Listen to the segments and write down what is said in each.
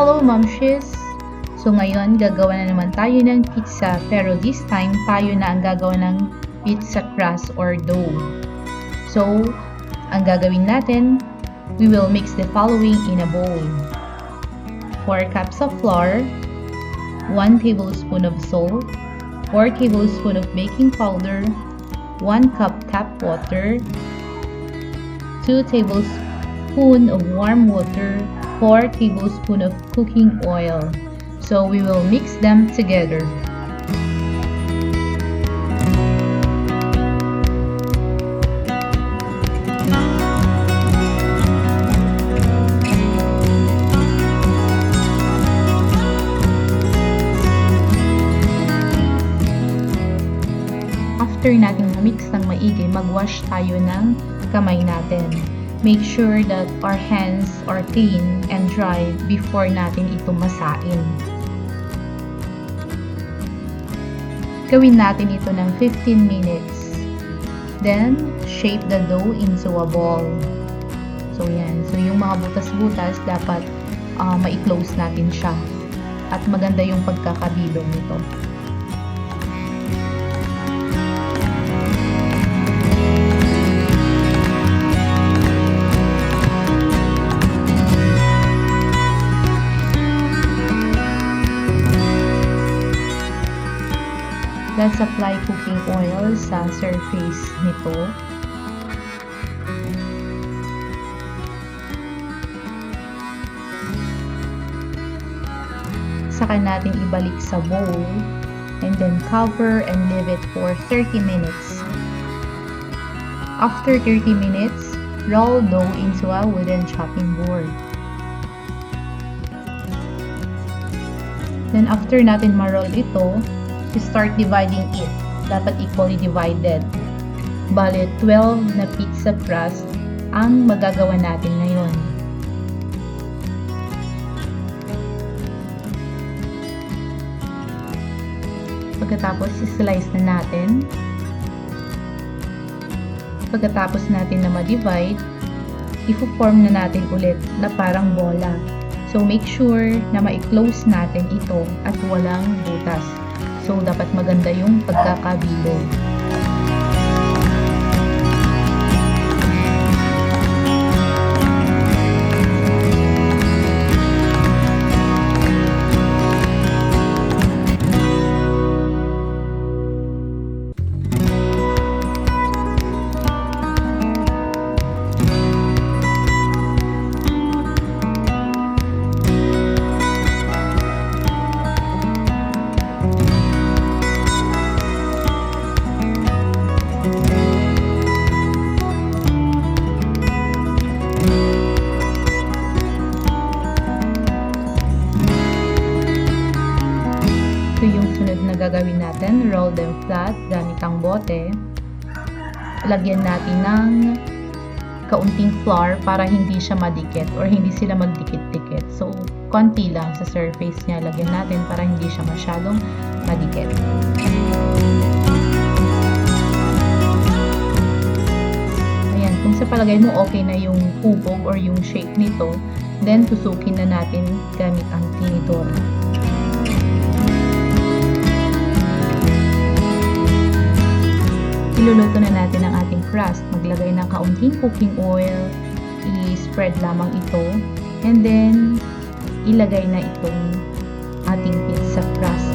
Hello Momshies! So ngayon, gagawa na naman tayo ng pizza, pero this time, tayo na ang gagawa ng pizza crust or dough. So, ang gagawin natin, we will mix the following in a bowl. 4 cups of flour, 1 tablespoon of salt, 4 tablespoons of baking powder, 1 cup tap water, 2 tablespoons of warm water, 4 tablespoons of cooking oil. So we will mix them together. After natin ma-mix ng maigi, mag-wash tayo ng kamay natin. Make sure that our hands are clean and dry before natin ito masain. Gawin natin ito ng 15 minutes. Then, shape the dough into a ball. So, yan. So, yung mga butas-butas, dapat ma-close natin siya. At maganda yung pagkakabilog nito. Let's apply cooking oil sa surface nito. Saka natin ibalik sa bowl and then cover and leave it for 30 minutes. After 30 minutes, roll dough into a wooden chopping board. Then after natin ma-roll ito, to start dividing it. Dapat equally divided. Bale, 12 na pizza crust ang magagawa natin ngayon. Pagkatapos, slice na natin. Pagkatapos natin na ma-divide, i-form na natin ulit na parang bola. So, make sure na ma-close natin ito at walang butas. So, dapat maganda yung pagkakabilog. Ito yung sunod na gagawin natin. Roll them flat gamit ang bote. Lagyan natin ng kaunting flour para hindi siya madikit or hindi sila magdikit-dikit. So, konti lang sa surface niya. Lagyan natin para hindi siya masyadong madikit. Ayan, kung sa palagay mo okay na yung hubog or yung shape nito, then tusukin na natin gamit ang tinidor. Iluluto na natin ang ating crust. Maglagay ng kaunting cooking oil, i-spread lamang ito, and then ilagay na itong ating pizza crust.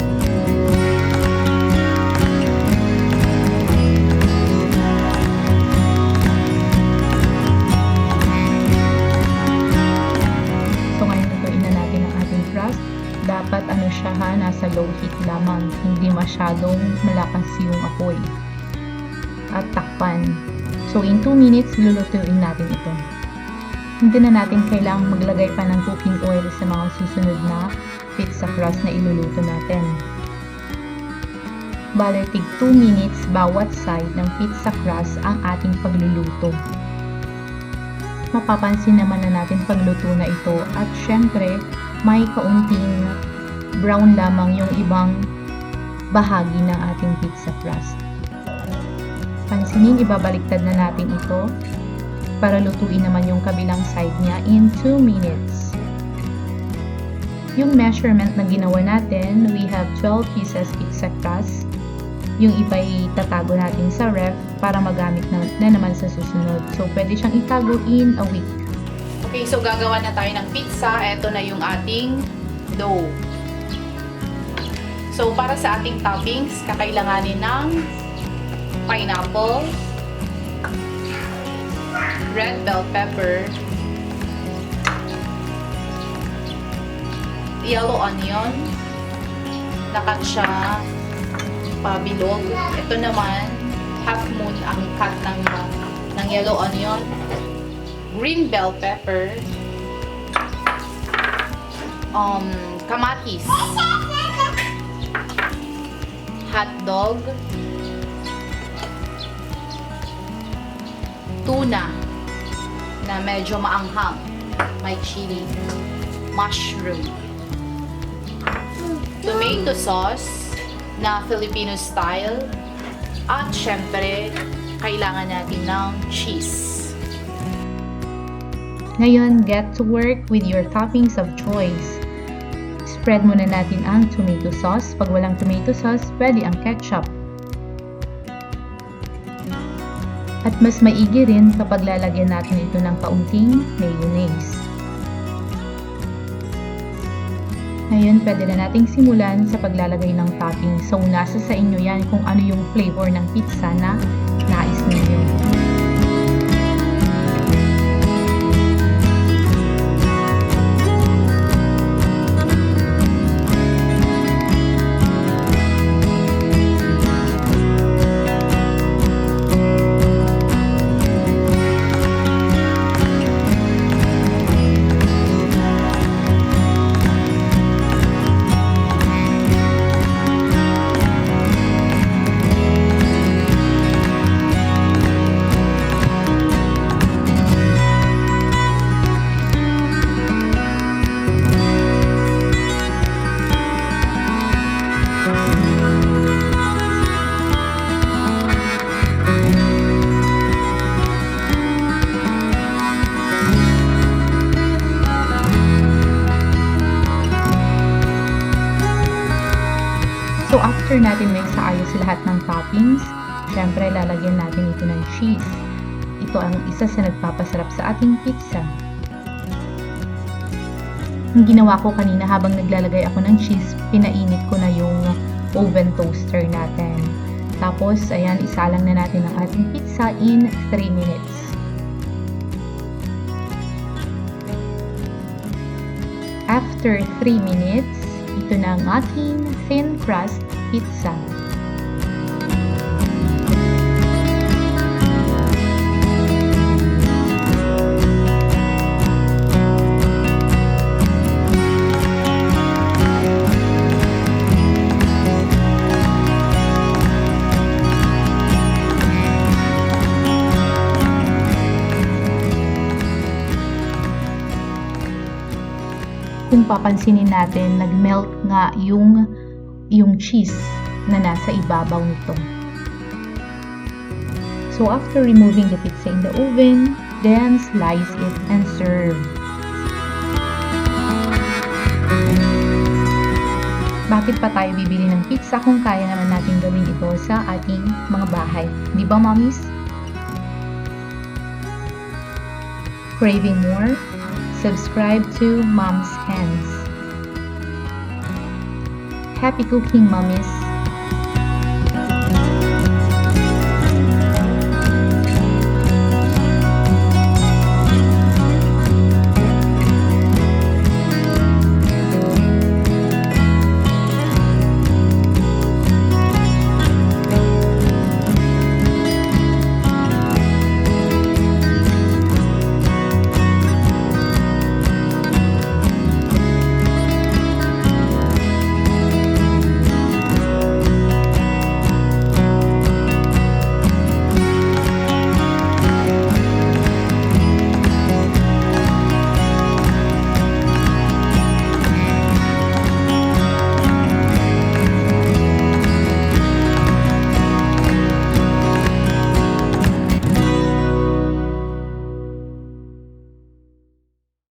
So ngayon lutuin na natin ang ating crust. Dapat siya nasa low heat lamang, hindi masyadong malakas yung apoy. At takpan. So, in 2 minutes, lulutuin natin ito. Hindi na natin kailangang maglagay pa ng cooking oil sa mga susunod na pizza crust na iluluto natin. Bale, tig 2 minutes bawat side ng pizza crust ang ating pagluluto. Mapapansin naman na natin pagluto na ito at syempre, may kaunting brown lamang yung ibang bahagi ng ating pizza crust. Pansinin, ibabaliktad na natin ito para lutuin naman yung kabilang side niya in 2 minutes. Yung measurement na ginawa natin, we have 12 pieces pizza crust. Yung iba'y tatago natin sa ref para magamit na naman sa susunod. So, pwede siyang itago in a week. Okay, so gagawa na tayo ng pizza. Ito na yung ating dough. So, para sa ating toppings, kakailanganin ng pineapple, red bell pepper, yellow onion, nakat siya pabilog. Ito naman, half moon ang cut ng yellow onion, green bell pepper, kamatis, hotdog, tuna na medyo maanghang, may chili, mushroom, tomato sauce na Filipino style, at syempre kailangan natin ng cheese. Ngayon, get to work with your toppings of choice. Spread muna natin ang tomato sauce. Pag walang tomato sauce, pwede ang ketchup. At mas maigi rin kapag lalagyan natin ito ng kaunting mayonnaise. Ngayon, pwede na nating simulan sa paglalagay ng topping. So, nasa sa inyo yan kung ano yung flavor ng pizza na nais ninyo. So, after natin mix sa ayos lahat ng toppings, syempre lalagyan natin ito ng cheese. Ito ang isa sa nagpapasarap sa ating pizza. Ang ginawa ko kanina habang naglalagay ako ng cheese, pinainit ko na yung oven toaster natin. Tapos, ayan, isalang na natin ang ating pizza in 3 minutes. After 3 minutes, ito na ang ating thin crust pizza. Kung papansinin natin, nag-melt nga yung cheese na nasa ibabaw nito. So after removing the pizza in the oven, then slice it and serve. Bakit pa tayo bibili ng pizza kung kaya naman natin gawin ito sa ating mga bahay? Di ba, mommies? Craving more? Subscribe to Mom's Hands. Happy cooking, mommies!